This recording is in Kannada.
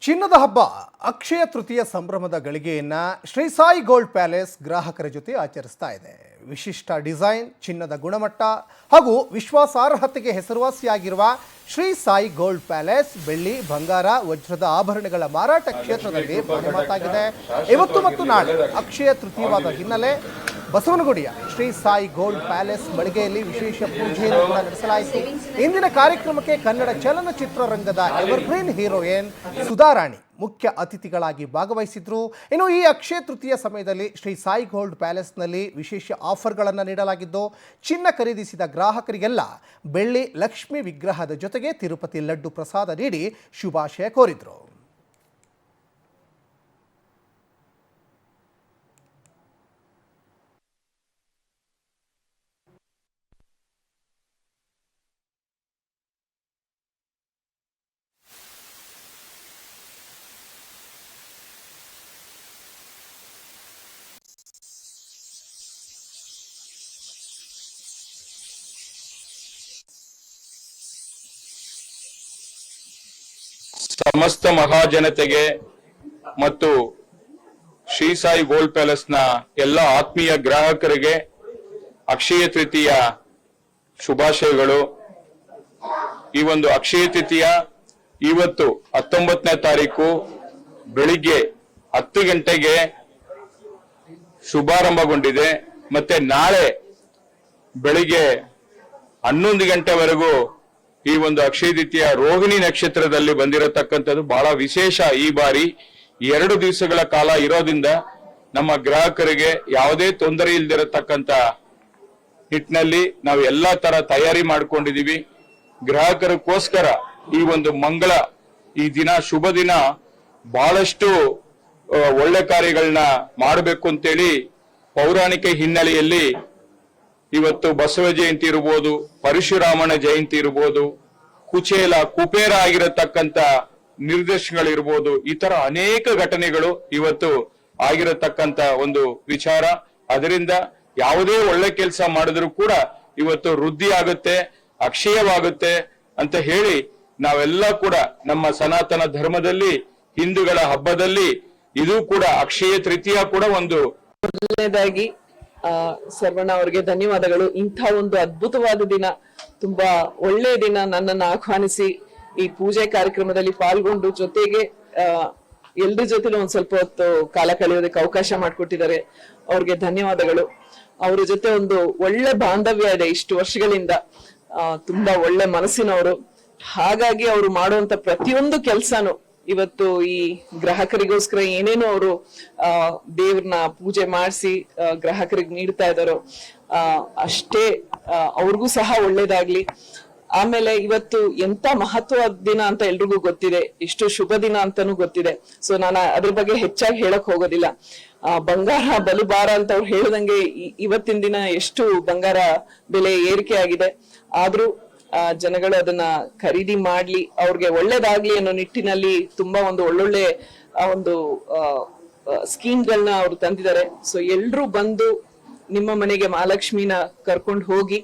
ಚಿನ್ನದ ಹಬ್ಬ ಅಕ್ಷಯ ತೃತೀಯ ಸಂಭ್ರಮದ ಗಳಿಗೆಯನ್ನ ಶ್ರೀ ಸಾಯಿ ಗೋಲ್ಡ್ ಪ್ಯಾಲೇಸ್ ಗ್ರಾಹಕರ ಜೊತೆ ಆಚರಿಸ್ತಾ ಇದೆ. ವಿಶಿಷ್ಟ ಡಿಸೈನ್, ಚಿನ್ನದ ಗುಣಮಟ್ಟ ಹಾಗೂ ವಿಶ್ವಾಸಾರ್ಹತೆಗೆ ಹೆಸರುವಾಸಿಯಾಗಿರುವ ಶ್ರೀ ಸಾಯಿ ಗೋಲ್ಡ್ ಪ್ಯಾಲೇಸ್ ಬೆಳ್ಳಿ, ಬಂಗಾರ, ವಜ್ರದ ಆಭರಣಗಳ ಮಾರಾಟ ಕ್ಷೇತ್ರದಲ್ಲಿ ಮಾತಾಗಿದೆ. ಇವತ್ತು ಮತ್ತು ನಾಳೆ ಅಕ್ಷಯ ತೃತೀಯವಾದ ಹಿನ್ನೆಲೆ ಬಸವನಗುಡಿಯ ಶ್ರೀ ಸಾಯಿ ಗೋಲ್ಡ್ ಪ್ಯಾಲೇಸ್ ಮಳಿಗೆಯಲ್ಲಿ ವಿಶೇಷ ಪೂಜೆಯನ್ನು ಕೂಡ ನಡೆಸಲಾಯಿತು. ಇಂದಿನ ಕಾರ್ಯಕ್ರಮಕ್ಕೆ ಕನ್ನಡ ಚಲನಚಿತ್ರರಂಗದ ಎವರ್ಗ್ರೀನ್ ಹೀರೋಯಿನ್ ಸುಧಾರಾಣಿ ಮುಖ್ಯ ಅತಿಥಿಗಳಾಗಿ ಭಾಗವಹಿಸಿದ್ರು. ಇನ್ನು ಈ ಅಕ್ಷಯ ತೃತೀಯ ಸಮಯದಲ್ಲಿ ಶ್ರೀ ಸಾಯಿ ಗೋಲ್ಡ್ ಪ್ಯಾಲೇಸ್ನಲ್ಲಿ ವಿಶೇಷ ಆಫರ್ಗಳನ್ನು ನೀಡಲಾಗಿದ್ದು, ಚಿನ್ನ ಖರೀದಿಸಿದ ಗ್ರಾಹಕರಿಗೆಲ್ಲ ಬೆಳ್ಳಿ ಲಕ್ಷ್ಮಿ ವಿಗ್ರಹದ ಜೊತೆಗೆ ತಿರುಪತಿ ಲಡ್ಡು ಪ್ರಸಾದ ನೀಡಿ ಶುಭಾಶಯ ಕೋರಿದ್ರು. ಸಮಸ್ತ ಮಹಾಜನತೆಗೆ ಮತ್ತು ಶ್ರೀ ಸಾಯಿ ಗೋಲ್ಡ್ ಪ್ಯಾಲೇಸ್ ನ ಎಲ್ಲ ಆತ್ಮೀಯ ಗ್ರಾಹಕರಿಗೆ ಅಕ್ಷಯ ತೃತೀಯ ಶುಭಾಶಯಗಳು. ಈ ಒಂದು ಅಕ್ಷಯ ತೃತೀಯ ಇವತ್ತು 19ನೇ ತಾರೀಕು ಬೆಳಿಗ್ಗೆ 10 ಗಂಟೆಗೆ ಶುಭಾರಂಭಗೊಂಡಿದೆ. ಮತ್ತೆ ನಾಳೆ ಬೆಳಿಗ್ಗೆ 11 ಗಂಟೆವರೆಗೂ ಈ ಒಂದು ಅಕ್ಷಯ ತೃತೀಯ ರೋಹಿಣಿ ನಕ್ಷತ್ರದಲ್ಲಿ ಬಂದಿರತಕ್ಕಂಥದ್ದು ಬಹಳ ವಿಶೇಷ. ಈ ಬಾರಿ 2 ದಿವಸಗಳ ಕಾಲ ಇರೋದ್ರಿಂದ ನಮ್ಮ ಗ್ರಾಹಕರಿಗೆ ಯಾವುದೇ ತೊಂದರೆ ಇಲ್ದಿರತಕ್ಕಂತ ನಿಟ್ಟಿನಲ್ಲಿ ನಾವು ಎಲ್ಲಾ ತರ ತಯಾರಿ ಮಾಡ್ಕೊಂಡಿದೀವಿ. ಗ್ರಾಹಕರಿಗೋಸ್ಕರ ಈ ಒಂದು ಈ ದಿನ ಶುಭ ದಿನ ಬಹಳಷ್ಟು ಒಳ್ಳೆ ಕಾರ್ಯಗಳನ್ನ ಮಾಡಬೇಕು ಅಂತೇಳಿ ಪೌರಾಣಿಕ ಹಿನ್ನೆಲೆಯಲ್ಲಿ ಇವತ್ತು ಬಸವ ಜಯಂತಿ ಇರಬಹುದು, ಪರಶುರಾಮನ ಜಯಂತಿ ಇರಬಹುದು, ಕುಬೇರ ಆಗಿರತಕ್ಕಂತ ನಿರ್ದೇಶನಗಳಿರ್ಬೋದು, ಈ ತರ ಅನೇಕ ಘಟನೆಗಳು ಇವತ್ತು ಆಗಿರತಕ್ಕಂತ ಒಂದು ವಿಚಾರ. ಅದರಿಂದ ಯಾವುದೇ ಒಳ್ಳೆ ಕೆಲಸ ಮಾಡಿದ್ರು ಕೂಡ ಇವತ್ತು ವೃದ್ಧಿ ಆಗುತ್ತೆ, ಅಕ್ಷಯವಾಗುತ್ತೆ ಅಂತ ಹೇಳಿ ನಾವೆಲ್ಲ ಕೂಡ ನಮ್ಮ ಸನಾತನ ಧರ್ಮದಲ್ಲಿ ಹಿಂದೂಗಳ ಹಬ್ಬದಲ್ಲಿ ಇದು ಕೂಡ ಅಕ್ಷಯ ತೃತೀಯ ಕೂಡ ಒಂದು ಮೊದಲನೇದಾಗಿ ಸರ್ವಣ್ಣ ಅವರಿಗೆ ಧನ್ಯವಾದಗಳು. ಇಂಥ ಒಂದು ಅದ್ಭುತವಾದ ದಿನ, ತುಂಬಾ ಒಳ್ಳೆಯ ದಿನ, ನನ್ನನ್ನು ಆಹ್ವಾನಿಸಿ ಈ ಪೂಜೆ ಕಾರ್ಯಕ್ರಮದಲ್ಲಿ ಪಾಲ್ಗೊಂಡು ಜೊತೆಗೆ ಎಲ್ರ ಜೊತೆಲೂ ಒಂದ್ ಸ್ವಲ್ಪ ಹೊತ್ತು ಕಾಲ ಕಳೆಯೋದಕ್ಕೆ ಅವಕಾಶ ಮಾಡಿಕೊಟ್ಟಿದ್ದಾರೆ. ಅವ್ರಿಗೆ ಧನ್ಯವಾದಗಳು. ಅವ್ರ ಜೊತೆ ಒಂದು ಒಳ್ಳೆ ಬಾಂಧವ್ಯ ಇದೆ ಇಷ್ಟು ವರ್ಷಗಳಿಂದ. ತುಂಬಾ ಒಳ್ಳೆ ಮನಸ್ಸಿನವರು. ಹಾಗಾಗಿ ಅವರು ಮಾಡುವಂತ ಪ್ರತಿಯೊಂದು ಕೆಲ್ಸನೂ ಇವತ್ತು ಈ ಗ್ರಾಹಕರಿಗೋಸ್ಕರ ಏನೇನು ಅವರು ದೇವ್ರನ್ನ ಪೂಜೆ ಮಾಡಿಸಿ ಗ್ರಾಹಕರಿಗೆ ನೀಡ್ತಾ ಇದ್ದಾರೋ ಅಷ್ಟೇ ಅವ್ರಿಗೂ ಸಹ ಒಳ್ಳೇದಾಗ್ಲಿ. ಆಮೇಲೆ ಇವತ್ತು ಎಂತ ಮಹತ್ವದ ದಿನ ಅಂತ ಎಲ್ರಿಗೂ ಗೊತ್ತಿದೆ, ಎಷ್ಟು ಶುಭ ದಿನ ಅಂತಾನು ಗೊತ್ತಿದೆ. ಸೊ ನಾನು ಅದ್ರ ಬಗ್ಗೆ ಹೆಚ್ಚಾಗಿ ಹೇಳಕ್ ಹೋಗೋದಿಲ್ಲ. ಬಂಗಾರ ಬಲು ಭಾರ ಅಂತ ಅವ್ರು ಹೇಳ್ದಂಗೆ ಇವತ್ತಿನ ದಿನ ಎಷ್ಟು ಬಂಗಾರ ಬೆಲೆ ಏರಿಕೆ ಆಗಿದೆ. ಆದ್ರೂ ಜನಗಳು ಅದನ್ನ ಖರೀದಿ ಮಾಡ್ಲಿ, ಅವ್ರಿಗೆ ಒಳ್ಳೇದಾಗ್ಲಿ ಅನ್ನೋ ನಿಟ್ಟಿನಲ್ಲಿ ತುಂಬಾ ಒಂದು ಒಳ್ಳೊಳ್ಳೆ ಒಂದು ಸ್ಕೀಮ್ಗಳನ್ನ ಅವ್ರು ತಂದಿದ್ದಾರೆ. ಸೊ ಎಲ್ರೂ ಬಂದು ನಿಮ್ಮ ಮನೆಗೆ ಮಹಾಲಕ್ಷ್ಮಿನ ಕರ್ಕೊಂಡು ಹೋಗಿ